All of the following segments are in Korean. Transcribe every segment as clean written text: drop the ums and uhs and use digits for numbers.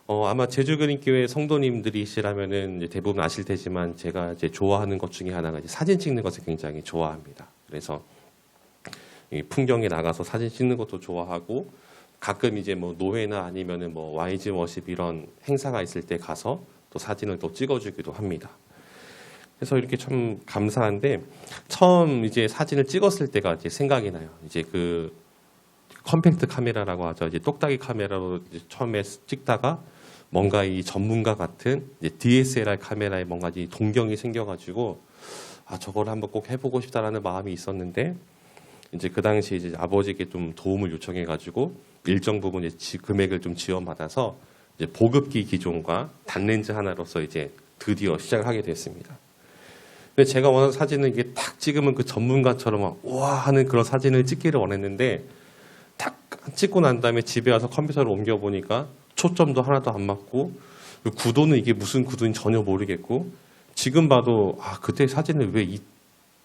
아마 제주그림교회 성도님들이시라면은 이제 대부분 아실 테지만 제가 이제 좋아하는 것 중에 하나가 이제 사진 찍는 것을 굉장히 좋아합니다. 그래서 이 풍경에 나가서 사진 찍는 것도 좋아하고 가끔 이제 뭐 노회나 아니면은 뭐 YG 워십 이런 행사가 있을 때 가서 또 사진을 또 찍어주기도 합니다. 그래서 이렇게 참 감사한데 처음 이제 사진을 찍었을 때가 이제 생각이 나요. 이제 그 컴팩트 카메라라고 하죠. 이제 똑딱이 카메라로 이제 처음에 찍다가 뭔가 이 전문가 같은 이제 DSLR 카메라에 뭔가 이 동경이 생겨가지고 저걸 한번 꼭 해보고 싶다라는 마음이 있었는데 이제 그 당시 이제 아버지께 좀 도움을 요청해가지고 일정 부분 이제 금액을 좀 지원받아서 이제 보급기 기종과 단렌즈 하나로서 이제 드디어 시작을 하게 됐습니다. 근데 제가 원하는 사진은 이게 딱 찍으면 그 전문가처럼 막 우와 하는 그런 사진을 찍기를 원했는데 딱 찍고 난 다음에 집에 와서 컴퓨터를 옮겨 보니까 초점도 하나도 안 맞고 구도는 이게 무슨 구도인지 전혀 모르겠고 지금 봐도 그때 사진을 왜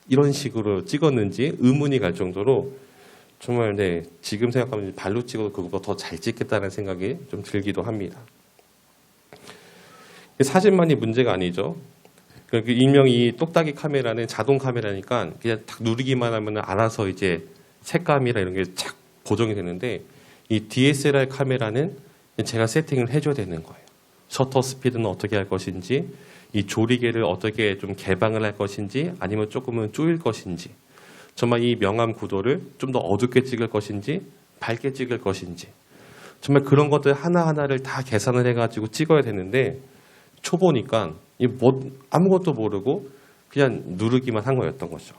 이런 식으로 찍었는지 의문이 갈 정도로 정말 지금 생각하면 발로 찍어도 그거보다 더 잘 찍겠다는 생각이 좀 들기도 합니다. 사진만이 문제가 아니죠. 일명 이 똑딱이 카메라는 자동 카메라니까 그냥 딱 누르기만 하면 알아서 이제 색감이나 이런 게 착 고정이 되는데 이 DSLR 카메라는 제가 세팅을 해줘야 되는 거예요. 셔터 스피드는 어떻게 할 것인지, 이 조리개를 어떻게 좀 개방을 할 것인지, 아니면 조금은 조일 것인지, 정말 이 명암 구도를 좀 더 어둡게 찍을 것인지, 밝게 찍을 것인지, 정말 그런 것들 하나하나를 다 계산을 해가지고 찍어야 되는데 초보니까 아무것도 모르고 그냥 누르기만 한 거였던 거죠.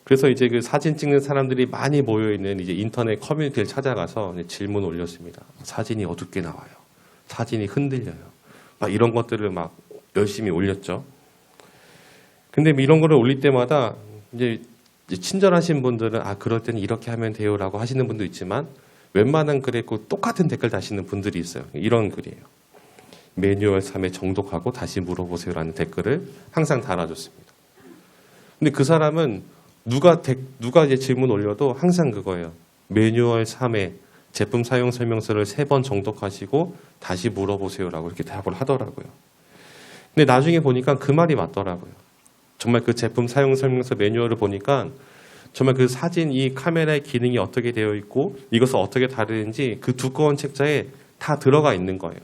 그래서 이제 그 사진 찍는 사람들이 많이 모여있는 이제 인터넷 커뮤니티를 찾아가서 질문을 올렸습니다. 사진이 어둡게 나와요. 사진이 흔들려요. 막 이런 것들을 막 열심히 올렸죠. 근데 이런 거를 올릴 때마다 이제 친절하신 분들은 그럴 때는 이렇게 하면 돼요라고 하시는 분도 있지만 웬만한 글에 똑같은 댓글 다시는 분들이 있어요. 이런 글이에요. 매뉴얼 3에 정독하고 다시 물어보세요라는 댓글을 항상 달아줬습니다. 근데 그 사람은 누가 이제 질문 올려도 항상 그거예요. 매뉴얼 3에 제품 사용 설명서를 3번 정독하시고 다시 물어보세요라고 이렇게 답을 하더라고요. 근데 나중에 보니까 그 말이 맞더라고요. 정말 그 제품 사용 설명서 매뉴얼을 보니까 정말 그 사진 이 카메라의 기능이 어떻게 되어 있고 이것을 어떻게 다루는지 그 두꺼운 책자에 다 들어가 있는 거예요.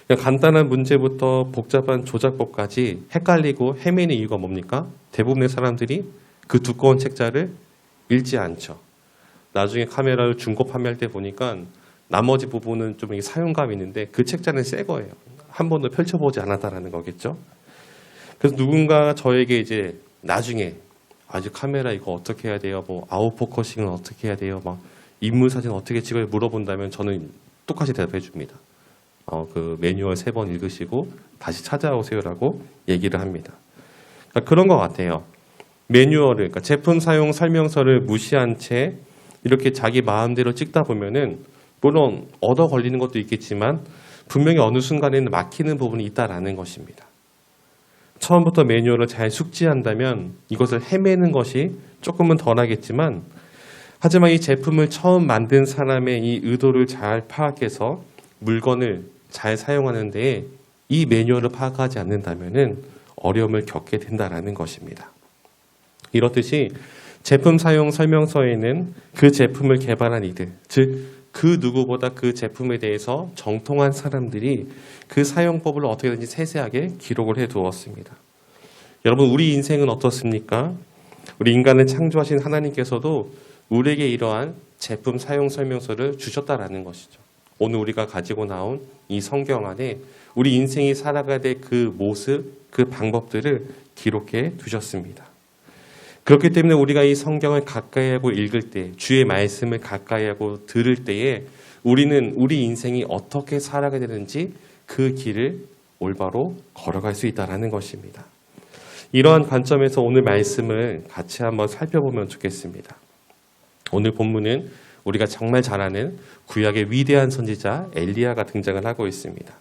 간단한 문제부터 복잡한 조작법까지 헷갈리고 헤매는 이유가 뭡니까? 대부분의 사람들이 그 두꺼운 책자를 읽지 않죠. 나중에 카메라를 중고 판매할 때 보니까 나머지 부분은 좀 사용감이 있는데 그 책자는 새 거예요. 한 번도 펼쳐보지 않았다라는 거겠죠. 그래서 누군가 저에게 이제 나중에 카메라 이거 어떻게 해야 돼요? 뭐 아웃포커싱은 어떻게 해야 돼요? 막 인물 사진 어떻게 찍어야 물어본다면 저는 똑같이 대답해 줍니다. 그 매뉴얼 3번 읽으시고 다시 찾아오세요라고 얘기를 합니다. 그러니까 그런 것 같아요. 매뉴얼을, 그러니까 제품 사용 설명서를 무시한 채 이렇게 자기 마음대로 찍다 보면은 물론 얻어 걸리는 것도 있겠지만 분명히 어느 순간에는 막히는 부분이 있다라는 것입니다. 처음부터 매뉴얼을 잘 숙지한다면 이것을 헤매는 것이 조금은 덜하겠지만 하지만 이 제품을 처음 만든 사람의 이 의도를 잘 파악해서 물건을 잘 사용하는 데에 이 매뉴얼을 파악하지 않는다면 어려움을 겪게 된다는 것입니다. 이렇듯이 제품 사용 설명서에는 그 제품을 개발한 이들, 즉 그 누구보다 그 제품에 대해서 정통한 사람들이 그 사용법을 어떻게든지 세세하게 기록을 해두었습니다. 여러분, 우리 인생은 어떻습니까? 우리 인간을 창조하신 하나님께서도 우리에게 이러한 제품 사용 설명서를 주셨다라는 것이죠. 오늘 우리가 가지고 나온 이 성경 안에 우리 인생이 살아가야 될 그 모습, 그 방법들을 기록해 두셨습니다. 그렇기 때문에 우리가 이 성경을 가까이 하고 읽을 때, 주의 말씀을 가까이 하고 들을 때에 우리는 우리 인생이 어떻게 살아가야 되는지 그 길을 올바로 걸어갈 수 있다는 것입니다. 이러한 관점에서 오늘 말씀을 같이 한번 살펴보면 좋겠습니다. 오늘 본문은 우리가 정말 잘 아는 구약의 위대한 선지자 엘리야가 등장을 하고 있습니다.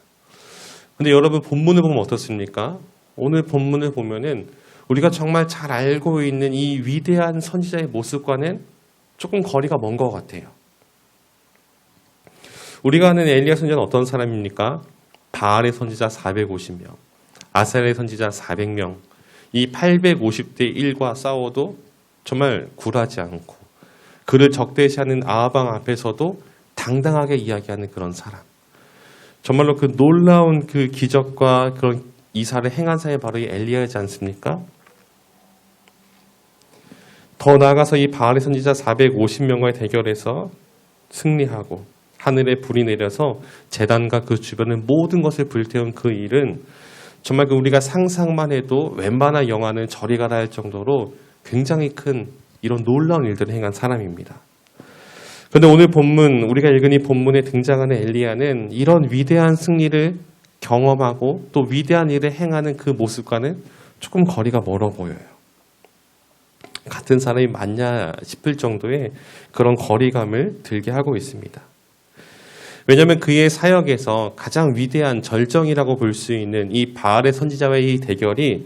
근데 여러분, 본문을 보면 어떻습니까? 오늘 본문을 보면은 우리가 정말 잘 알고 있는 이 위대한 선지자의 모습과는 조금 거리가 먼 것 같아요. 우리가 아는 엘리야 선지자는 어떤 사람입니까? 바알의 선지자 450명, 아셀의 선지자 400명, 이 850대 1과 싸워도 정말 굴하지 않고 그를 적대시하는 아합 왕 앞에서도 당당하게 이야기하는 그런 사람. 정말로 그 놀라운 그 기적과 그런 이사를 행한 사람이 바로 이 엘리야이지 않습니까? 더 나아가서 이 바알의 선지자 450명과의 대결에서 승리하고 하늘에 불이 내려서 제단과 그 주변의 모든 것을 불태운 그 일은 정말 그 우리가 상상만 해도 웬만한 영화는 저리 가라 할 정도로 굉장히 큰 이런 놀라운 일들을 행한 사람입니다. 그런데 오늘 본문, 우리가 읽은 이 본문에 등장하는 엘리야는 이런 위대한 승리를 경험하고 또 위대한 일을 행하는 그 모습과는 조금 거리가 멀어 보여요. 같은 사람이 맞냐 싶을 정도의 그런 거리감을 들게 하고 있습니다. 왜냐하면 그의 사역에서 가장 위대한 절정이라고 볼 수 있는 이 바알의 선지자와의 이 대결이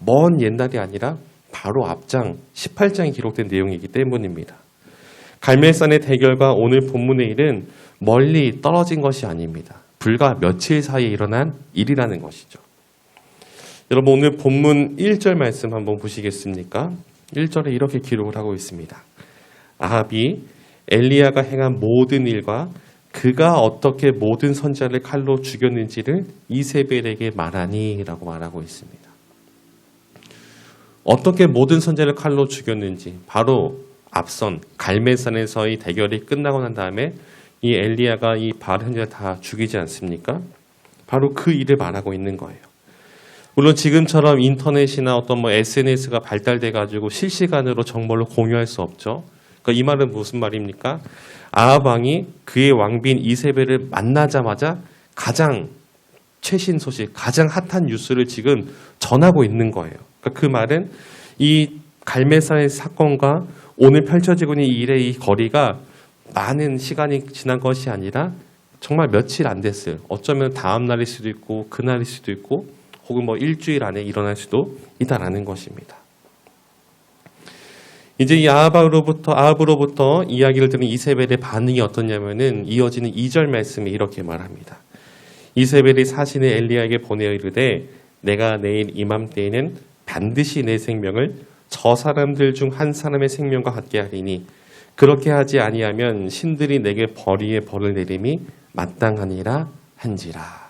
먼 옛날이 아니라 바로 앞장 18장에 기록된 내용이기 때문입니다. 갈멜산의 대결과 오늘 본문의 일은 멀리 떨어진 것이 아닙니다. 불과 며칠 사이에 일어난 일이라는 것이죠. 여러분 오늘 본문 1절 말씀 한번 보시겠습니까? 1절에 이렇게 기록을 하고 있습니다. 아합이 엘리야가 행한 모든 일과 그가 어떻게 모든 선지자를 칼로 죽였는지를 이세벨에게 말하니 라고 말하고 있습니다. 어떻게 모든 선지자를 칼로 죽였는지 바로 앞선 갈멜산에서의 대결이 끝나고 난 다음에 이 엘리야가 이 바알 선지자를 다 죽이지 않습니까? 바로 그 일을 말하고 있는 거예요. 물론 지금처럼 인터넷이나 어떤 SNS가 발달돼 가지고 실시간으로 정보를 공유할 수 없죠. 그러니까 이 말은 무슨 말입니까? 아합 왕이 그의 왕비인 이세벨을 만나자마자 가장 최신 소식, 가장 핫한 뉴스를 지금 전하고 있는 거예요. 그러니까 그 말은 이 갈멜산의 사건과 오늘 펼쳐지고 있는 이 일의 이 거리가 많은 시간이 지난 것이 아니라 정말 며칠 안 됐어요. 어쩌면 다음 날일 수도 있고 그날일 수도 있고 혹은 일주일 안에 일어날 수도 있다라는 것입니다. 이제 이 아합으로부터 이야기를 들은 이세벨의 반응이 어떻냐면은 이어지는 2절 말씀이 이렇게 말합니다. 이세벨이 사신을 엘리야에게 보내어 이르되 내가 내일 이맘때에는 반드시 내 생명을 저 사람들 중 한 사람의 생명과 같게 하리니 그렇게 하지 아니하면 신들이 내게 벌이에 벌을 내림이 마땅하니라 한지라.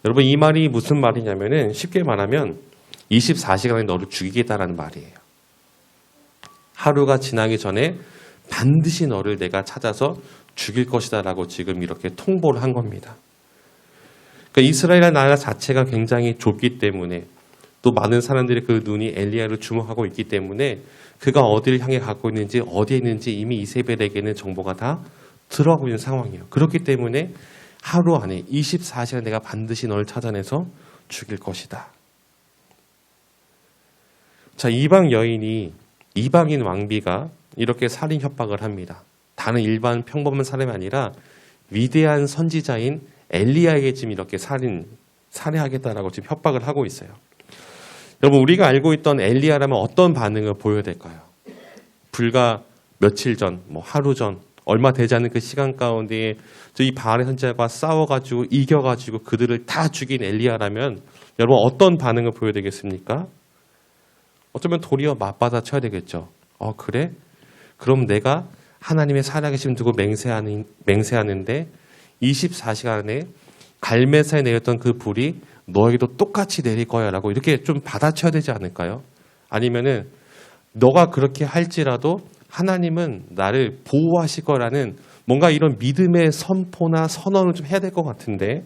여러분 이 말이 무슨 말이냐면은 쉽게 말하면 24시간에 너를 죽이겠다라는 말이에요. 하루가 지나기 전에 반드시 너를 내가 찾아서 죽일 것이다 라고 지금 이렇게 통보를 한 겁니다. 그러니까 이스라엘 나라 자체가 굉장히 좁기 때문에 또 많은 사람들이 그 눈이 엘리야를 주목하고 있기 때문에 그가 어디를 향해 가고 있는지 어디에 있는지 이미 이세벨에게는 정보가 다 들어가고 있는 상황이에요. 그렇기 때문에 하루 안에 24시간 내가 반드시 너를 찾아내서 죽일 것이다. 자, 이방인 왕비가 이렇게 살인 협박을 합니다. 다른 일반 평범한 사람이 아니라 위대한 선지자인 엘리야에게 지금 이렇게 살해하겠다라고 지금 협박을 하고 있어요. 여러분 우리가 알고 있던 엘리야라면 어떤 반응을 보여야 될까요? 불과 며칠 전, 하루 전, 얼마 되지 않은 그 시간 가운데에 이 바알의 선지자와 싸워가지고 이겨가지고 그들을 다 죽인 엘리야라면 여러분 어떤 반응을 보여야 되겠습니까? 어쩌면 도리어 맞받아쳐야 되겠죠. 그래? 그럼 내가 하나님의 살아계심 두고 맹세하는데 24시간에 갈멜산에 내렸던 그 불이 너에게도 똑같이 내릴 거야 라고 이렇게 좀 받아쳐야 되지 않을까요? 아니면은 너가 그렇게 할지라도 하나님은 나를 보호하실 거라는 뭔가 이런 믿음의 선포나 선언을 좀 해야 될 것 같은데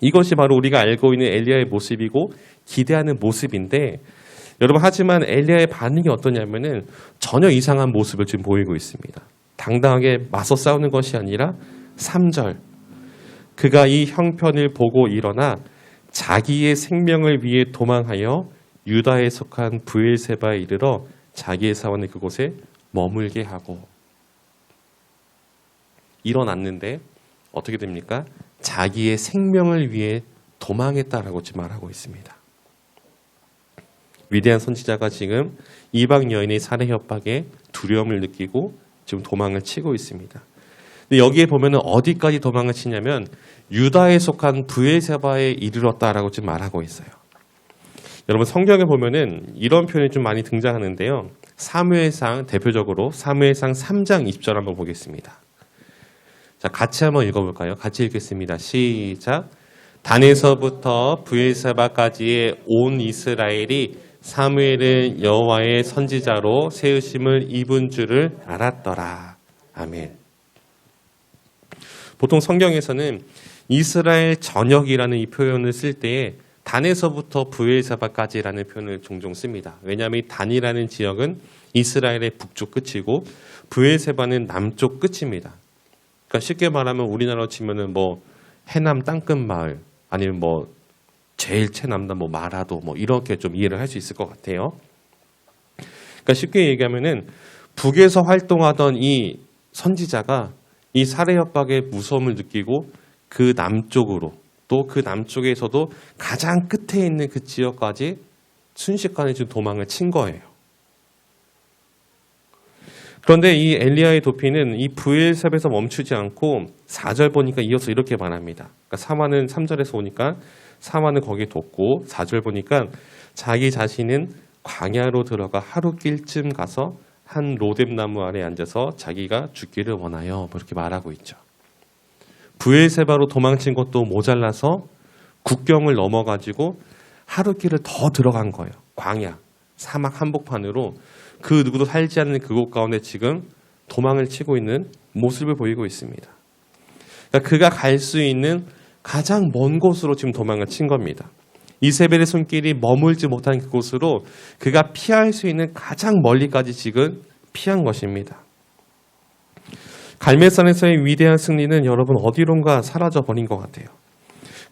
이것이 바로 우리가 알고 있는 엘리야의 모습이고 기대하는 모습인데 여러분 하지만 엘리야의 반응이 어떠냐면은 전혀 이상한 모습을 지금 보이고 있습니다. 당당하게 맞서 싸우는 것이 아니라 3절 그가 이 형편을 보고 일어나 자기의 생명을 위해 도망하여 유다에 속한 브엘세바에 이르러 자기의 사원을 그곳에 머물게 하고 일어났는데 어떻게 됩니까? 자기의 생명을 위해 도망했다라고 지금 말하고 있습니다. 위대한 선지자가 지금 이방 여인의 살해 협박에 두려움을 느끼고 지금 도망을 치고 있습니다. 근데 여기에 보면은 어디까지 도망을 치냐면 유다에 속한 브엘세바에 이르렀다라고 지금 말하고 있어요. 여러분 성경에 보면은 이런 표현이 좀 많이 등장하는데요. 사무엘상 대표적으로 사무엘상 3장 20절 한번 보겠습니다. 자, 같이 한번 읽어볼까요? 같이 읽겠습니다. 시작. 단에서부터 브엘세바까지의 온 이스라엘이 사무엘은 여호와의 선지자로 세우심을 입은 줄을 알았더라. 아멘. 보통 성경에서는 이스라엘 전역이라는 이 표현을 쓸 때에 단에서부터 브엘세바까지라는 표현을 종종 씁니다. 왜냐하면 이 단이라는 지역은 이스라엘의 북쪽 끝이고 브엘세바는 남쪽 끝입니다. 그러니까 쉽게 말하면 우리나라로 치면은 뭐 해남 땅끝 마을 아니면 뭐 제일 최남단 뭐 마라도 뭐 이렇게 좀 이해를 할 수 있을 것 같아요. 그러니까 쉽게 얘기하면은 북에서 활동하던 이 선지자가 이 살해 협박의 무서움을 느끼고 그 남쪽으로 또 그 남쪽에서도 가장 끝에 있는 그 지역까지 순식간에 지금 도망을 친 거예요. 그런데 이 엘리야의 도피는 이 브엘세바에서 멈추지 않고 4절 보니까 이어서 이렇게 말합니다. 그러니까 사마는 3절에서 오니까 사마는 거기에 뒀고 4절 보니까 자기 자신은 광야로 들어가 하루길쯤 가서 한 로뎀나무 아래 앉아서 자기가 죽기를 원하여 이렇게 말하고 있죠. 브엘세바로 도망친 것도 모자라서 국경을 넘어가지고 하루길을 더 들어간 거예요. 광야, 사막 한복판으로 그 누구도 살지 않는 그곳 가운데 지금 도망을 치고 있는 모습을 보이고 있습니다. 그러니까 그가 갈 수 있는 가장 먼 곳으로 지금 도망을 친 겁니다. 이세벨의 손길이 머물지 못한 그곳으로 그가 피할 수 있는 가장 멀리까지 지금 피한 것입니다. 갈멜산에서의 위대한 승리는 여러분 어디론가 사라져 버린 것 같아요.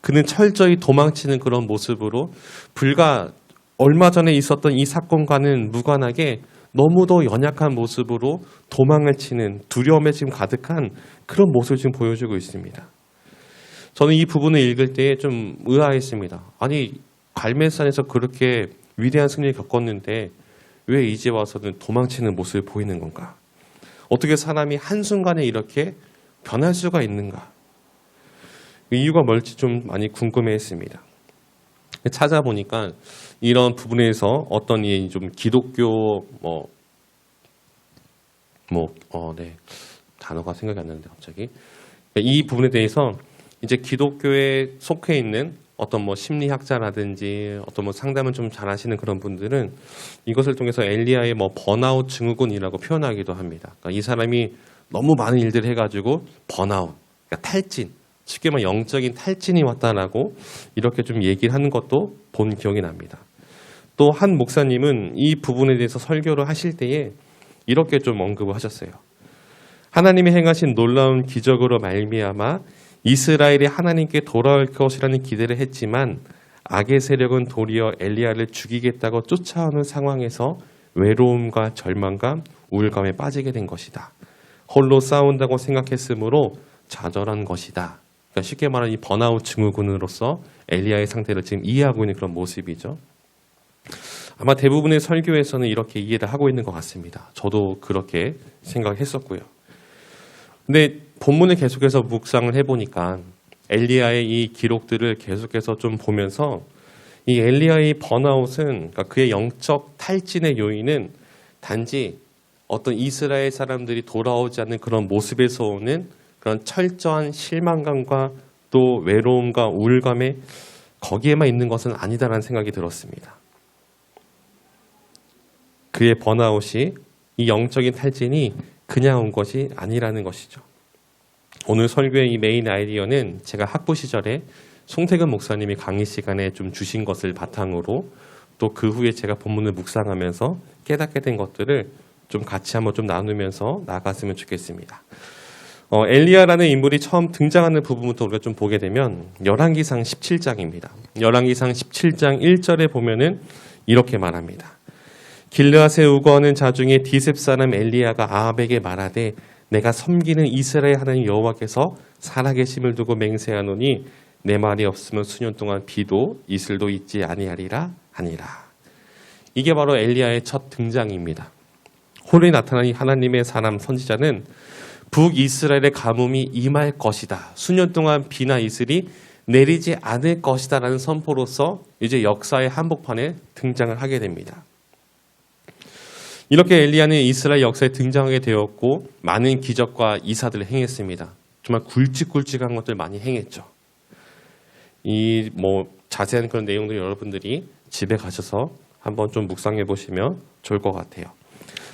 그는 철저히 도망치는 그런 모습으로 불과 얼마 전에 있었던 이 사건과는 무관하게 너무도 연약한 모습으로 도망을 치는 두려움에 지금 가득한 그런 모습을 지금 보여주고 있습니다. 저는 이 부분을 읽을 때 좀 의아했습니다. 아니 갈멜산에서 그렇게 위대한 승리를 겪었는데 왜 이제 와서는 도망치는 모습을 보이는 건가? 어떻게 사람이 한순간에 이렇게 변할 수가 있는가? 이유가 뭘지 좀 많이 궁금해했습니다. 찾아보니까 이런 부분에서 어떤 이 좀 기독교 단어가 생각이 안 나는데 갑자기 이 부분에 대해서 이제 기독교에 속해 있는 어떤 뭐 심리학자라든지 어떤 뭐 상담을 좀 잘하시는 그런 분들은 이것을 통해서 엘리야의 뭐 번아웃 증후군이라고 표현하기도 합니다. 그러니까 이 사람이 너무 많은 일들을 해가지고 번아웃, 그러니까 탈진, 쉽게 말하면 영적인 탈진이 왔다라고 이렇게 좀 얘기를 하는 것도 본 기억이 납니다. 또 한 목사님은 이 부분에 대해서 설교를 하실 때에 이렇게 좀 언급을 하셨어요. 하나님이 행하신 놀라운 기적으로 말미암아 이스라엘이 하나님께 돌아올 것이라는 기대를 했지만 악의 세력은 도리어 엘리야를 죽이겠다고 쫓아오는 상황에서 외로움과 절망감, 우울감에 빠지게 된 것이다. 홀로 싸운다고 생각했으므로 좌절한 것이다. 그러니까 쉽게 말하면 이 번아웃 증후군으로서 엘리야의 상태를 지금 이해하고 있는 그런 모습이죠. 아마 대부분의 설교에서는 이렇게 이해를 하고 있는 것 같습니다. 저도 그렇게 생각했었고요. 근데 본문을 계속해서 묵상을 해보니까 엘리야의 이 기록들을 계속해서 좀 보면서 이 엘리야의 번아웃은 그러니까 그의 영적 탈진의 요인은 단지 어떤 이스라엘 사람들이 돌아오지 않는 그런 모습에서 오는 그런 철저한 실망감과 또 외로움과 우울감에 거기에만 있는 것은 아니다라는 생각이 들었습니다. 그의 번아웃이 이 영적인 탈진이 그냥 온 것이 아니라는 것이죠. 오늘 설교의 이 메인 아이디어는 제가 학부 시절에 송태근 목사님이 강의 시간에 좀 주신 것을 바탕으로 또 그 후에 제가 본문을 묵상하면서 깨닫게 된 것들을 좀 같이 한번 좀 나누면서 나갔으면 좋겠습니다. 엘리야라는 인물이 처음 등장하는 부분부터 우리가 좀 보게 되면 열왕기상 17장입니다. 열왕기상 17장 1절에 보면은 이렇게 말합니다. 길르앗에 우거하는 자 중에 디셉 사람 엘리야가 아합에게 말하되 내가 섬기는 이스라엘 하나님 여호와께서 살아계심을 두고 맹세하노니 내 말이 없으면 수년 동안 비도 이슬도 있지 아니하리라 하니라. 이게 바로 엘리야의 첫 등장입니다. 홀에 나타난 이 하나님의 사람 선지자는 북이스라엘의 가뭄이 임할 것이다. 수년 동안 비나 이슬이 내리지 않을 것이다 라는 선포로서 이제 역사의 한복판에 등장을 하게 됩니다. 이렇게 엘리야는 이스라엘 역사에 등장하게 되었고 많은 기적과 이사들을 행했습니다. 정말 굵직굵직한 것들 많이 행했죠. 이 자세한 그런 내용들 여러분들이 집에 가셔서 한번 좀 묵상해 보시면 좋을 것 같아요.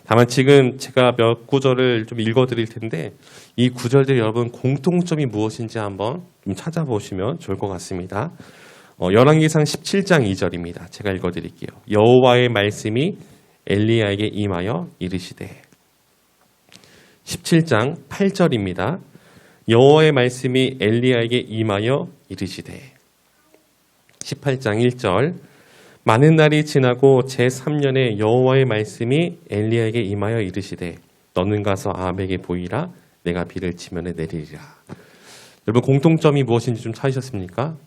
다만 지금 제가 몇 구절을 좀 읽어드릴 텐데 이 구절들이 여러분 공통점이 무엇인지 한번 좀 찾아보시면 좋을 것 같습니다. 열왕기상 17장 2절입니다. 제가 읽어드릴게요. 여호와의 말씀이 엘리야에게 임하여 이르시되 17장 8절입니다. 여호와의 말씀이 엘리야에게 임하여 이르시되 18장 1절 많은 날이 지나고 제3년에 여호와의 말씀이 엘리야에게 임하여 이르시되 너는 가서 아합에게 보이라 내가 비를 지면에 내리리라. 여러분 공통점이 무엇인지 좀 찾으셨습니까?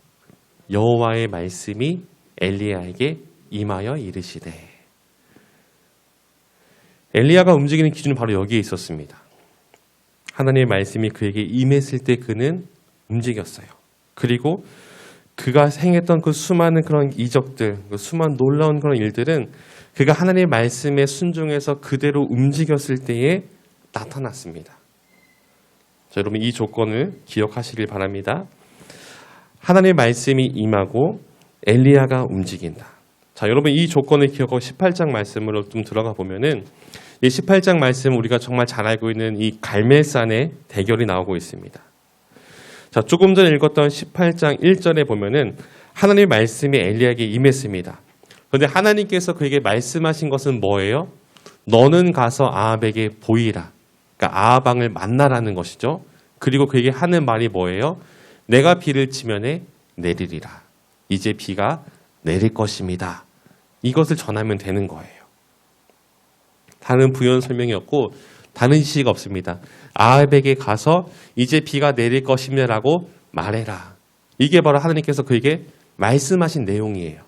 여호와의 말씀이 엘리야에게 임하여 이르시되 엘리야가 움직이는 기준은 바로 여기에 있었습니다. 하나님의 말씀이 그에게 임했을 때 그는 움직였어요. 그리고 그가 행했던 그 수많은 그런 이적들, 그 수많은 놀라운 그런 일들은 그가 하나님의 말씀에 순종해서 그대로 움직였을 때에 나타났습니다. 자, 여러분 이 조건을 기억하시길 바랍니다. 하나님의 말씀이 임하고 엘리야가 움직인다. 자, 여러분 이 조건을 기억하고 18장 말씀으로 좀 들어가 보면은 이 18장 말씀 우리가 정말 잘 알고 있는 이 갈멜산의 대결이 나오고 있습니다. 자, 조금 전에 읽었던 18장 1절에 보면은 하나님의 말씀이 엘리야에게 임했습니다. 그런데 하나님께서 그에게 말씀하신 것은 뭐예요? 너는 가서 아합에게 보이라. 그러니까 아합 왕을 만나라는 것이죠. 그리고 그에게 하는 말이 뭐예요? 내가 비를 지면에 내리리라. 이제 비가 내릴 것입니다. 이것을 전하면 되는 거예요. 다른 부연 설명이 없고 다른 지시가 없습니다. 아합에게 가서 이제 비가 내릴 것이냐라고 말해라. 이게 바로 하나님께서 그에게 말씀하신 내용이에요.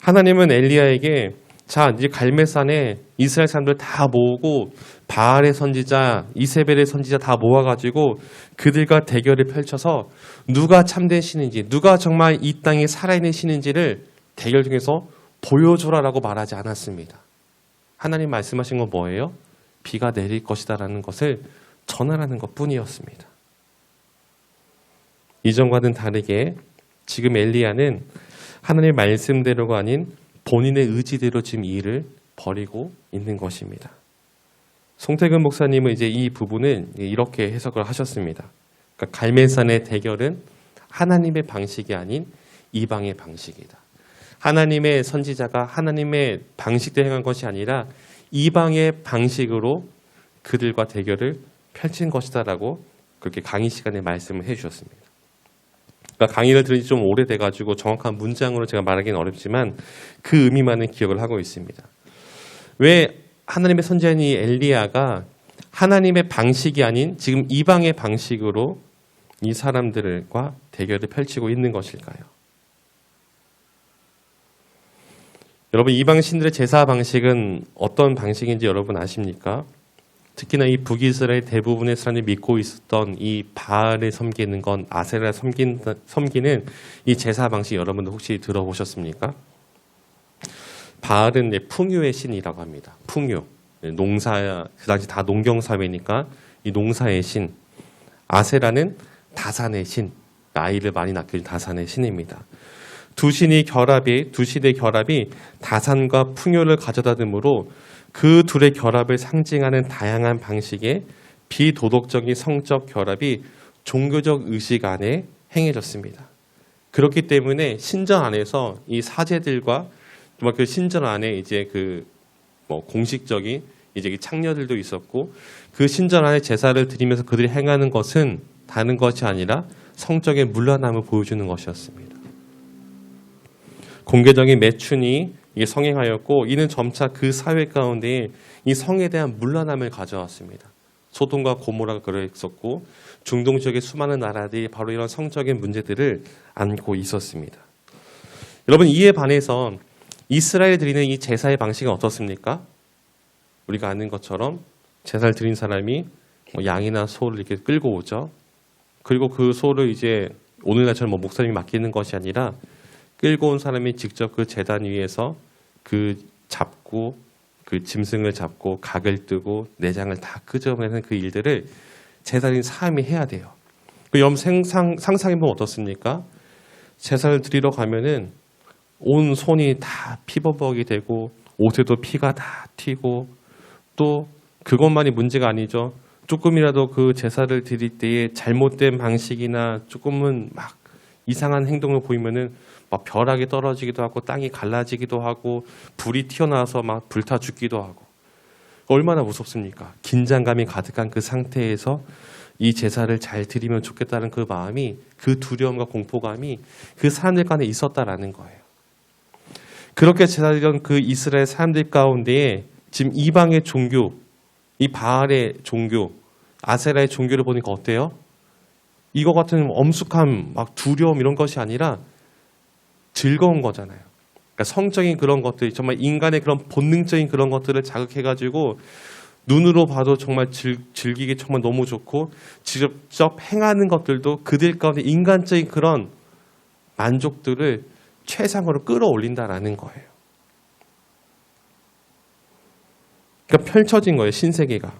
하나님은 엘리야에게 자 이제 갈멜산에 이스라엘 사람들 다 모으고 바알의 선지자, 이세벨의 선지자 다 모아가지고 그들과 대결을 펼쳐서 누가 참된 신인지 누가 정말 이 땅에 살아있는 신인지를 대결 중에서 보여줘라라고 말하지 않았습니다. 하나님 말씀하신 건 뭐예요? 비가 내릴 것이다라는 것을 전하라는 것뿐이었습니다. 이전과는 다르게 지금 엘리야는 하나님의 말씀대로가 아닌 본인의 의지대로 지금 이 일을 벌이고 있는 것입니다. 송태근 목사님은 이제 이 부분을 이렇게 해석을 하셨습니다. 그러니까 갈멜산의 대결은 하나님의 방식이 아닌 이방의 방식이다. 하나님의 선지자가 하나님의 방식대로 행한 것이 아니라 이방의 방식으로 그들과 대결을 펼친 것이다라고 그렇게 강의 시간에 말씀을 해주셨습니다. 그러니까 강의를 들은 지 좀 오래돼가지고 정확한 문장으로 제가 말하기는 어렵지만 그 의미만은 기억을 하고 있습니다. 왜 하나님의 선지자인 이 엘리야가 하나님의 방식이 아닌 지금 이방의 방식으로 이 사람들과 대결을 펼치고 있는 것일까요? 여러분 이방 신들의 제사 방식은 어떤 방식인지 여러분 아십니까? 특히나 이 북이스라엘 대부분의 사람들이 믿고 있었던 이 바알을 섬기는 건 아세라를 섬기는 이 제사 방식 여러분들 혹시 들어보셨습니까? 바알은 풍요의 신이라고 합니다. 풍요. 농사, 그 당시 다 농경사회니까 이 농사의 신. 아세라는 다산의 신. 아이를 많이 낳길 다산의 신입니다. 두 신의 결합이 다산과 풍요를 가져다 드므로 그 둘의 결합을 상징하는 다양한 방식의 비도덕적인 성적 결합이 종교적 의식 안에 행해졌습니다. 그렇기 때문에 신전 안에서 이 사제들과 그 신전 안에 이제 공식적인 이제 창녀들도 있었고 그 신전 안에 제사를 드리면서 그들이 행하는 것은 다른 것이 아니라 성적의 문란함을 보여주는 것이었습니다. 공개적인 매춘이 성행하였고 이는 점차 그 사회 가운데 이 성에 대한 문란함을 가져왔습니다. 소돔과 고모라가 그랬었고 중동 지역의 수많은 나라들이 바로 이런 성적인 문제들을 안고 있었습니다. 여러분 이에 반해서 이스라엘이 드리는 이 제사의 방식은 어떻습니까? 우리가 아는 것처럼 제사를 드린 사람이 뭐 양이나 소를 이렇게 끌고 오죠. 그리고 그 소를 이제 오늘날처럼 뭐 목사님이 맡기는 것이 아니라 끌고 온 사람이 직접 그 제단 위에서 그 잡고 그 짐승을 잡고 각을 뜨고 내장을 다 끄집어내는 그 일들을 제사인 사람이 해야 돼요. 그 상상해보면 어떻습니까? 제사를 드리러 가면은 온 손이 다 피버벅이 되고 옷에도 피가 다 튀고 또 그것만이 문제가 아니죠. 조금이라도 그 제사를 드릴 때에 잘못된 방식이나 조금은 막 이상한 행동을 보이면은 막 벼락이 떨어지기도 하고 땅이 갈라지기도 하고 불이 튀어나와서 막 불타 죽기도 하고 얼마나 무섭습니까? 긴장감이 가득한 그 상태에서 이 제사를 잘 드리면 좋겠다는 그 마음이 그 두려움과 공포감이 그 사람들 간에 있었다라는 거예요. 그렇게 제사 드리던 그 이스라엘 사람들 가운데에 지금 이방의 종교, 이 바알의 종교, 아세라의 종교를 보니까 어때요? 이거 같은 엄숙함, 막 두려움 이런 것이 아니라 즐거운 거잖아요. 그러니까 성적인 그런 것들, 정말 인간의 그런 본능적인 그런 것들을 자극해가지고 눈으로 봐도 정말 즐기기 정말 너무 좋고 직접 행하는 것들도 그들 가운데 인간적인 그런 만족들을 최상으로 끌어올린다라는 거예요. 그러니까 펼쳐진 거예요, 신세계가.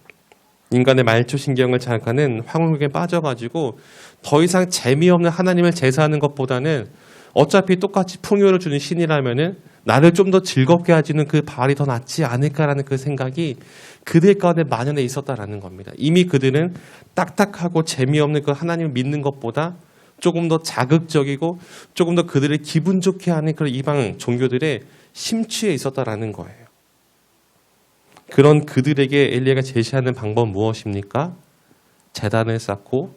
인간의 말초신경을 자극하는 황홀국에 빠져가지고 더 이상 재미없는 하나님을 제사하는 것보다는 어차피 똑같이 풍요를 주는 신이라면은 나를 좀 더 즐겁게 해주는 그 바알이 더 낫지 않을까라는 그 생각이 그들 가운데 만연해 있었다라는 겁니다. 이미 그들은 딱딱하고 재미없는 그 하나님을 믿는 것보다 조금 더 자극적이고 조금 더 그들을 기분 좋게 하는 그런 이방 종교들에 심취해 있었다라는 거예요. 그런 그들에게 엘리야가 제시하는 방법은 무엇입니까? 제단을 쌓고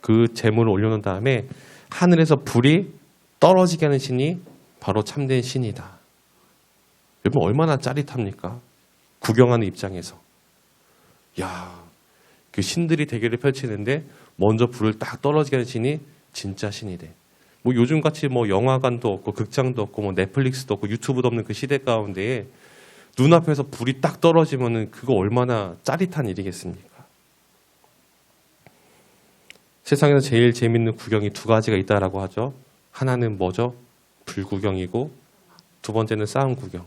그 제물을 올려놓은 다음에 하늘에서 불이 떨어지게 하는 신이 바로 참된 신이다. 여러분 얼마나 짜릿합니까? 구경하는 입장에서. 야, 그 신들이 대결을 펼치는데 먼저 불을 딱 떨어지게 하는 신이 진짜 신이래. 뭐 요즘같이 뭐 영화관도 없고 극장도 없고 뭐 넷플릭스도 없고 유튜브도 없는 그 시대 가운데에 눈앞에서 불이 딱 떨어지면은 그거 얼마나 짜릿한 일이겠습니까? 세상에서 제일 재밌는 구경이 두 가지가 있다라고 하죠. 하나는 뭐죠? 불구경이고 두 번째는 싸움 구경.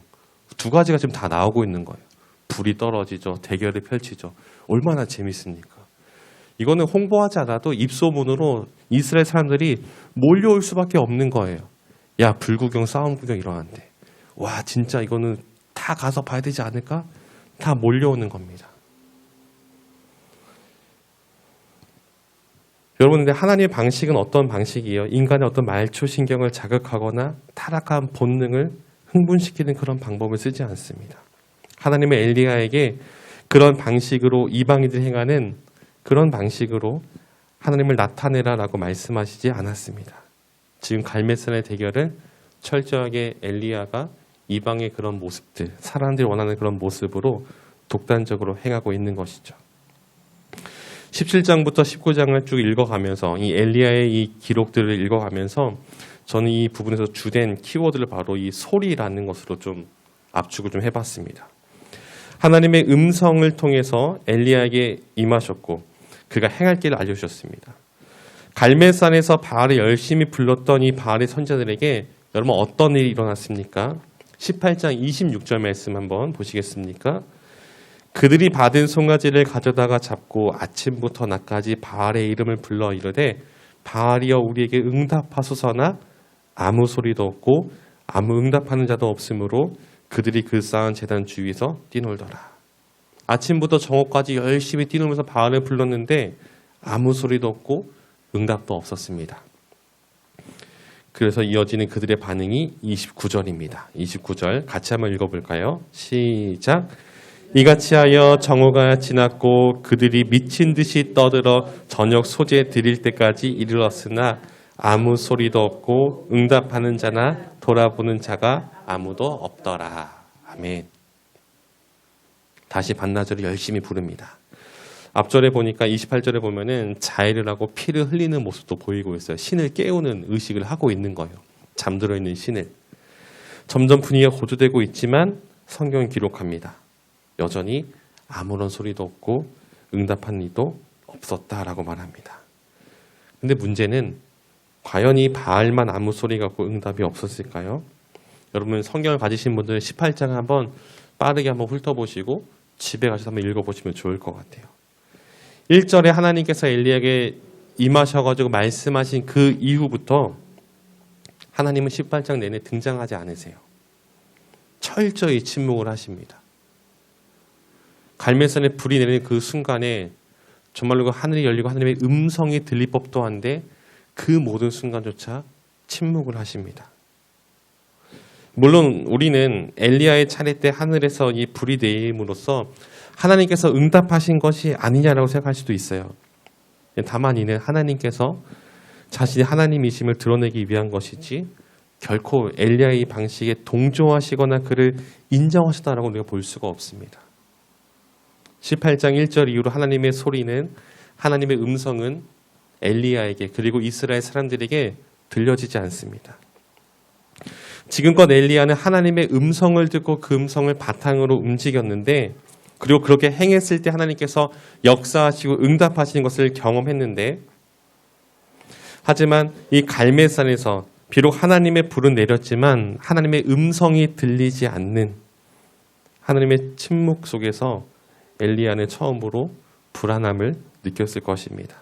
두 가지가 지금 다 나오고 있는 거예요. 불이 떨어지죠. 대결을 펼치죠. 얼마나 재밌습니까? 이거는 홍보하지 않아도 입소문으로 이스라엘 사람들이 몰려올 수밖에 없는 거예요. 야, 불구경, 싸움 구경 일어났는데. 와, 진짜 이거는 다 가서 봐야 되지 않을까? 다 몰려오는 겁니다. 여러분, 근데 하나님의 방식은 어떤 방식이에요? 인간의 어떤 말초신경을 자극하거나 타락한 본능을 흥분시키는 그런 방법을 쓰지 않습니다. 하나님의 엘리야에게 그런 방식으로 이방인들이 행하는 그런 방식으로 하나님을 나타내라라고 말씀하시지 않았습니다. 지금 갈멜산의 대결은 철저하게 엘리야가 이방의 그런 모습들, 사람들이 원하는 그런 모습으로 독단적으로 행하고 있는 것이죠. 17장부터 19장을 쭉 읽어가면서 이 엘리야의 이 기록들을 읽어가면서 저는 이 부분에서 주된 키워드를 바로 이 소리라는 것으로 좀 압축을 좀 해봤습니다. 하나님의 음성을 통해서 엘리야에게 임하셨고 그가 행할 길을 알려주셨습니다. 갈멜산에서 바알을 열심히 불렀던 이 바알의 선자들에게 여러분 어떤 일이 일어났습니까? 18장 26절 말씀 한번 보시겠습니까? 그들이 받은 송아지를 가져다가 잡고 아침부터 낮까지 바알의 이름을 불러 이르되 바알이여 우리에게 응답하소서나 아무 소리도 없고 아무 응답하는 자도 없으므로 그들이 그 쌓은 제단 주위에서 뛰놀더라. 아침부터 정오까지 열심히 뛰놀면서 바알을 불렀는데 아무 소리도 없고 응답도 없었습니다. 그래서 이어지는 그들의 반응이 29절입니다. 29절 같이 한번 읽어볼까요? 시작. 이같이 하여 정오가 지났고 그들이 미친 듯이 떠들어 저녁 소재 드릴 때까지 이르렀으나 아무 소리도 없고 응답하는 자나 돌아보는 자가 아무도 없더라. 아멘. 다시 반나절을 열심히 부릅니다. 앞절에 보니까 28절에 보면은 자해를 하고 피를 흘리는 모습도 보이고 있어요. 신을 깨우는 의식을 하고 있는 거예요. 잠들어 있는 신을. 점점 분위기가 고조되고 있지만 성경은 기록합니다. 여전히 아무런 소리도 없고 응답한 이도 없었다라고 말합니다. 근데 문제는 과연 이 바알만 아무 소리가 없고 응답이 없었을까요? 여러분 성경을 가지신 분들은 18장 한번 빠르게 한번 훑어보시고 집에 가셔서 한번 읽어보시면 좋을 것 같아요. 1절에 하나님께서 엘리야에게 임하셔가지고 말씀하신 그 이후부터 하나님은 18장 내내 등장하지 않으세요. 철저히 침묵을 하십니다. 갈멜산에 불이 내리는 그 순간에 정말로 그 하늘이 열리고 하나님의 음성이 들릴 법도 한데 그 모든 순간조차 침묵을 하십니다. 물론 우리는 엘리야의 차례 때 하늘에서 이 불이 내림으로써 하나님께서 응답하신 것이 아니냐라고 생각할 수도 있어요. 다만 이는 하나님께서 자신이 하나님이심을 드러내기 위한 것이지 결코 엘리야의 방식에 동조하시거나 그를 인정하시다라고 우리가 볼 수가 없습니다. 18장 1절 이후로 하나님의 소리는, 하나님의 음성은 엘리야에게 그리고 이스라엘 사람들에게 들려지지 않습니다. 지금껏 엘리야는 하나님의 음성을 듣고 그 음성을 바탕으로 움직였는데, 그리고 그렇게 행했을 때 하나님께서 역사하시고 응답하시는 것을 경험했는데, 하지만 이 갈멜산에서 비록 하나님의 불은 내렸지만 하나님의 음성이 들리지 않는 하나님의 침묵 속에서 엘리야는 처음으로 불안함을 느꼈을 것입니다.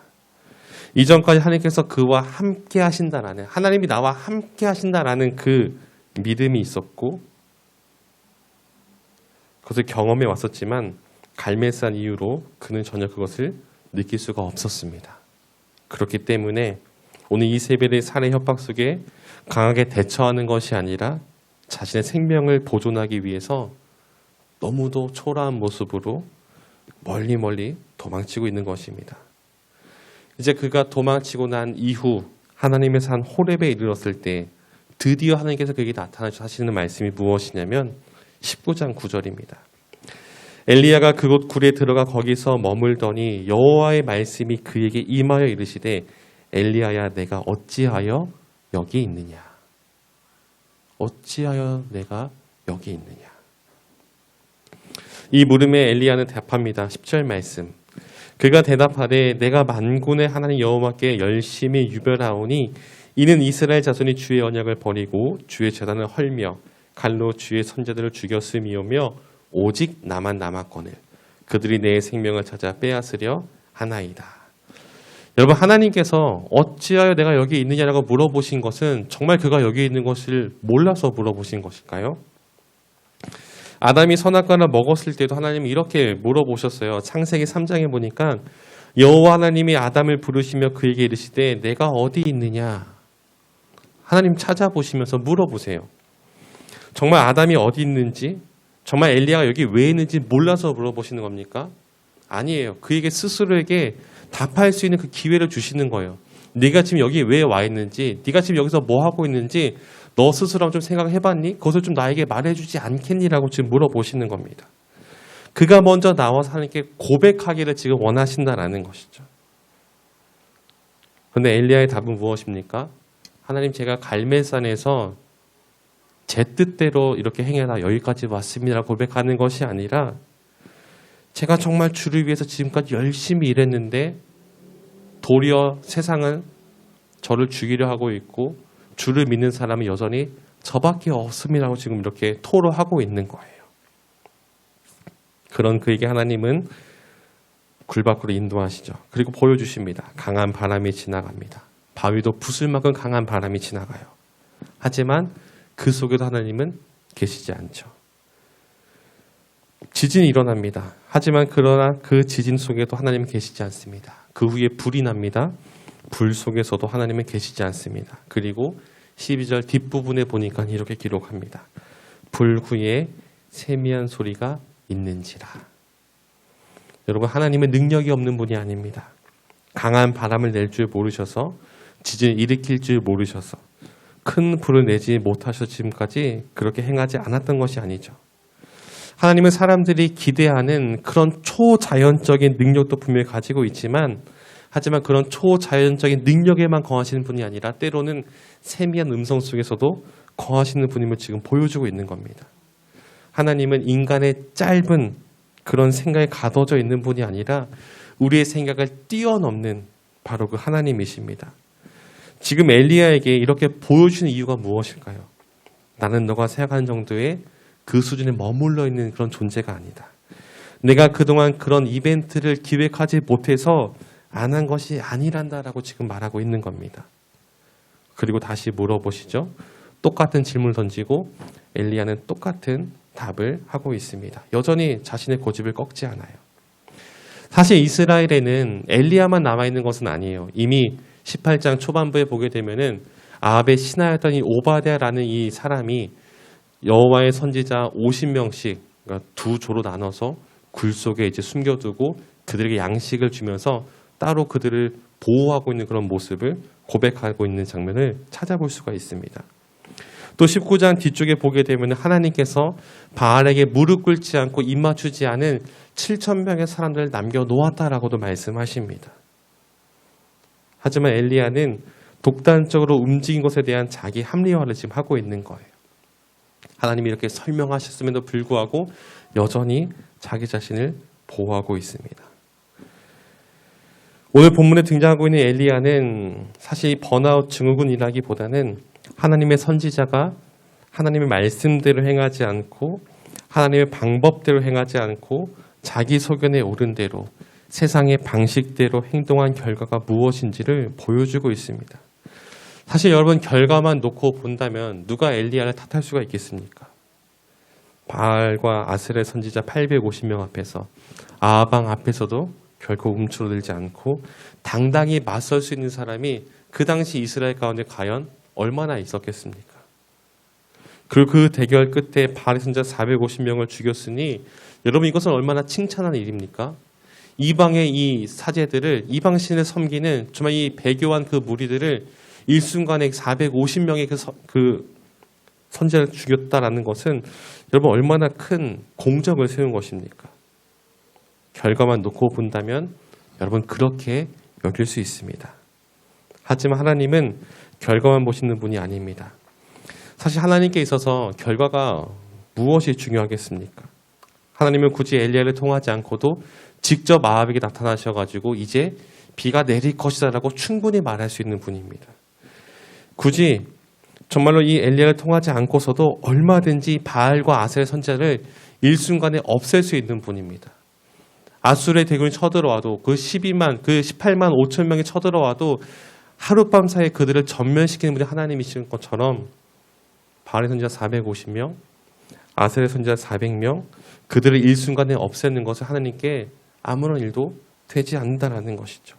이전까지 하나님께서 그와 함께 하신다라는, 하나님이 나와 함께 하신다라는 그 믿음이 있었고 그것을 경험해 왔었지만 갈멜산 이후로 그는 전혀 그것을 느낄 수가 없었습니다. 그렇기 때문에 오늘 이세벨의 살해 협박 속에 강하게 대처하는 것이 아니라 자신의 생명을 보존하기 위해서 너무도 초라한 모습으로 멀리 도망치고 있는 것입니다. 이제 그가 도망치고 난 이후 하나님의 산 호렙에 이르렀을 때 드디어 하나님께서 그에게 나타나셔서 하시는 말씀이 무엇이냐면 19장 9절입니다. 엘리야가 그곳 굴에 들어가 거기서 머물더니 여호와의 말씀이 그에게 임하여 이르시되 엘리야야 내가 어찌하여 여기 있느냐. 어찌하여 내가 여기 있느냐. 이 물음에 엘리야는 답합니다. 10절 말씀. 그가 대답하되 내가 만군의 하나님 여호와께 열심히 유별하오니 이는 이스라엘 자손이 주의 언약을 버리고 주의 제단을 헐며 칼로 주의 선자들을 죽였음이오며 오직 나만 남았거늘 그들이 내 생명을 찾아 빼앗으려 하나이다. 여러분, 하나님께서 어찌하여 내가 여기 있느냐라고 물어보신 것은 정말 그가 여기 있는 것을 몰라서 물어보신 것일까요? 아담이 선악과를 먹었을 때도 하나님이 이렇게 물어보셨어요. 창세기 3장에 보니까 여호와 하나님이 아담을 부르시며 그에게 이르시되 내가 어디 있느냐. 하나님 찾아보시면서 물어보세요. 정말 아담이 어디 있는지, 정말 엘리야가 여기 왜 있는지 몰라서 물어보시는 겁니까? 아니에요. 그에게 스스로에게 답할 수 있는 그 기회를 주시는 거예요. 네가 지금 여기 왜 와 있는지, 네가 지금 여기서 뭐 하고 있는지 너 스스로 좀 생각해봤니? 그것을 좀 나에게 말해주지 않겠니라고 지금 물어보시는 겁니다. 그가 먼저 나와서 하나님께 고백하기를 지금 원하신다라는 것이죠. 그런데 엘리야의 답은 무엇입니까? 하나님, 제가 갈멜산에서 제 뜻대로 이렇게 행해라 여기까지 왔습니다라고 고백하는 것이 아니라 제가 정말 주를 위해서 지금까지 열심히 일했는데 도리어 세상은 저를 죽이려 하고 있고 주를 믿는 사람은 여전히 저밖에 없음이라고 지금 이렇게 토로하고 있는 거예요. 그런 그에게 하나님은 굴 밖으로 인도하시죠. 그리고 보여주십니다. 강한 바람이 지나갑니다. 바위도 부술 만큼 강한 바람이 지나가요. 하지만 그 속에도 하나님은 계시지 않죠. 지진이 일어납니다. 하지만 그러나 그 지진 속에도 하나님은 계시지 않습니다. 그 후에 불이 납니다. 불 속에서도 하나님은 계시지 않습니다. 그리고 12절 뒷부분에 보니까 이렇게 기록합니다. 불 후에 세미한 소리가 있는지라. 여러분, 하나님은 능력이 없는 분이 아닙니다. 강한 바람을 낼 줄 모르셔서, 지진을 일으킬 줄 모르셔서, 큰 불을 내지 못하셔서 지금까지 그렇게 행하지 않았던 것이 아니죠. 하나님은 사람들이 기대하는 그런 초자연적인 능력도 분명히 가지고 있지만, 하지만 그런 초자연적인 능력에만 거하시는 분이 아니라 때로는 세미한 음성 속에서도 거하시는 분임을 지금 보여주고 있는 겁니다. 하나님은 인간의 짧은 그런 생각에 가둬져 있는 분이 아니라 우리의 생각을 뛰어넘는 바로 그 하나님이십니다. 지금 엘리야에게 이렇게 보여주는 이유가 무엇일까요? 나는 너가 생각하는 정도의 그 수준에 머물러 있는 그런 존재가 아니다. 내가 그동안 그런 이벤트를 기획하지 못해서 안 한 것이 아니란다라고 지금 말하고 있는 겁니다. 그리고 다시 물어보시죠. 똑같은 질문을 던지고 엘리야는 똑같은 답을 하고 있습니다. 여전히 자신의 고집을 꺾지 않아요. 사실 이스라엘에는 엘리야만 남아있는 것은 아니에요. 이미 18장 초반부에 보게 되면은 아합의 신하였던 이 오바댜라는 이 사람이 여호와의 선지자 50명씩 그러니까 두 조로 나눠서 굴 속에 이제 숨겨두고 그들에게 양식을 주면서 따로 그들을 보호하고 있는 그런 모습을 고백하고 있는 장면을 찾아볼 수가 있습니다. 또 19장 뒤쪽에 보게 되면 하나님께서 바알에게 무릎 꿇지 않고 입 맞추지 않은 7,000명의 사람들을 남겨놓았다라고도 말씀하십니다. 하지만 엘리야는 독단적으로 움직인 것에 대한 자기 합리화를 지금 하고 있는 거예요. 하나님이 이렇게 설명하셨음에도 불구하고 여전히 자기 자신을 보호하고 있습니다. 오늘 본문에 등장하고 있는 엘리야는 사실 번아웃 증후군이라기보다는 하나님의 선지자가 하나님의 말씀대로 행하지 않고 하나님의 방법대로 행하지 않고 자기 소견에 오른 대로 세상의 방식대로 행동한 결과가 무엇인지를 보여주고 있습니다. 사실 여러분 결과만 놓고 본다면 누가 엘리야를 탓할 수가 있겠습니까? 바알과 아스레 선지자 850명 앞에서 아방 앞에서도 결코 움츠러들지 않고 당당히 맞설 수 있는 사람이 그 당시 이스라엘 가운데 과연 얼마나 있었겠습니까? 그리고 그 대결 끝에 바알의 선지자 450명을 죽였으니 여러분 이것은 얼마나 칭찬하는 일입니까? 이방의 이 사제들을 이방신을 섬기는 정말 이 배교한 그 무리들을 일순간에 450명의 그 선지자를 죽였다라는 것은 여러분 얼마나 큰 공적을 세운 것입니까? 결과만 놓고 본다면 여러분 그렇게 여길 수 있습니다. 하지만 하나님은 결과만 보시는 분이 아닙니다. 사실 하나님께 있어서 결과가 무엇이 중요하겠습니까? 하나님은 굳이 엘리야를 통하지 않고도 직접 아합에게 나타나셔가지고 이제 비가 내릴 것이다라고 충분히 말할 수 있는 분입니다. 굳이 정말로 이 엘리야를 통하지 않고서도 얼마든지 바알과 아셀 선지자를 일순간에 없앨 수 있는 분입니다. 아수르의 대군이 쳐들어와도 그 18만 5천 명이 쳐들어와도 하룻밤 사이에 그들을 전면시키는 분이 하나님이신 것처럼 바알의 선지자 450명, 아셀의 선지자 400명 그들을 일순간에 없애는 것을 하나님께 아무런 일도 되지 않는다라는 것이죠.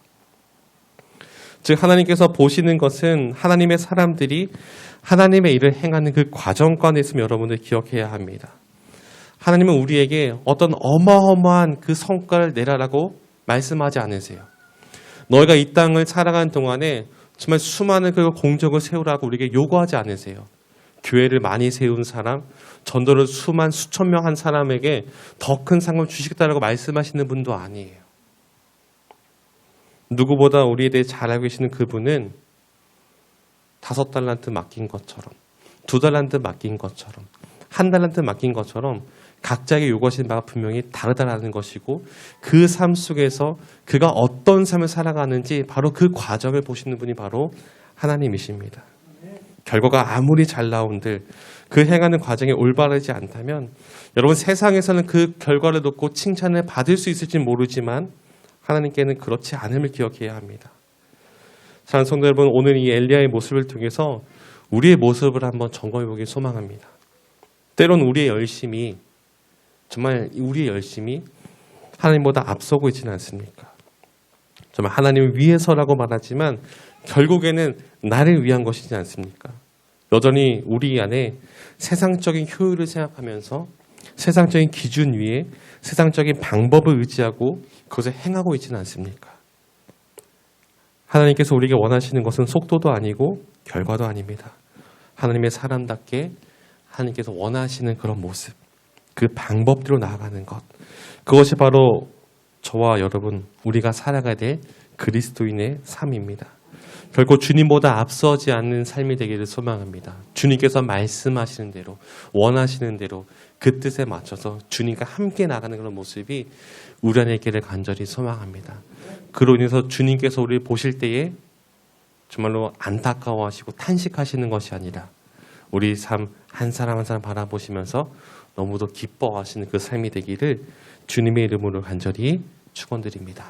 즉 하나님께서 보시는 것은 하나님의 사람들이 하나님의 일을 행하는 그 과정관에 있음을 여러분들 기억해야 합니다. 하나님은 우리에게 어떤 어마어마한 그 성과를 내라라고 말씀하지 않으세요. 너희가 이 땅을 살아가는 동안에 정말 수많은 그 공적을 세우라고 우리에게 요구하지 않으세요. 교회를 많이 세운 사람, 전도를 수천 명 한 사람에게 더 큰 상을 주시겠다라고 말씀하시는 분도 아니에요. 누구보다 우리에 대해 잘 알고 계시는 그분은 5달란트 맡긴 것처럼 2달란트 맡긴 것처럼 1달란트 맡긴 것처럼 각자에게 요구하시는 바가 분명히 다르다라는 것이고 그 삶 속에서 그가 어떤 삶을 살아가는지 바로 그 과정을 보시는 분이 바로 하나님이십니다. 결과가 아무리 잘 나온들 그 행하는 과정이 올바르지 않다면 여러분 세상에서는 그 결과를 놓고 칭찬을 받을 수 있을지는 모르지만 하나님께는 그렇지 않음을 기억해야 합니다. 사랑하는 성도 여러분, 오늘 이 엘리야의 모습을 통해서 우리의 모습을 한번 점검해 보길 소망합니다. 때론 우리의 열심이 정말 우리의 열심이 하나님보다 앞서고 있지는 않습니까? 정말 하나님을 위해서라고 말하지만 결국에는 나를 위한 것이지 않습니까? 여전히 우리 안에 세상적인 효율을 생각하면서 세상적인 기준 위에 세상적인 방법을 의지하고 그것을 행하고 있지는 않습니까? 하나님께서 우리에게 원하시는 것은 속도도 아니고 결과도 아닙니다. 하나님의 사람답게 하나님께서 원하시는 그런 모습, 그 방법대로 나아가는 것, 그것이 바로 저와 여러분 우리가 살아가야 될 그리스도인의 삶입니다. 결코 주님보다 앞서지 않는 삶이 되기를 소망합니다. 주님께서 말씀하시는 대로, 원하시는 대로 그 뜻에 맞춰서 주님과 함께 나가는 그런 모습이 우리 안에 있기를 간절히 소망합니다. 그로 인해서 주님께서 우리를 보실 때에 정말로 안타까워하시고 탄식하시는 것이 아니라 우리 삶 한 사람 한 사람 바라보시면서 너무도 기뻐하시는 그 삶이 되기를 주님의 이름으로 간절히 축원드립니다.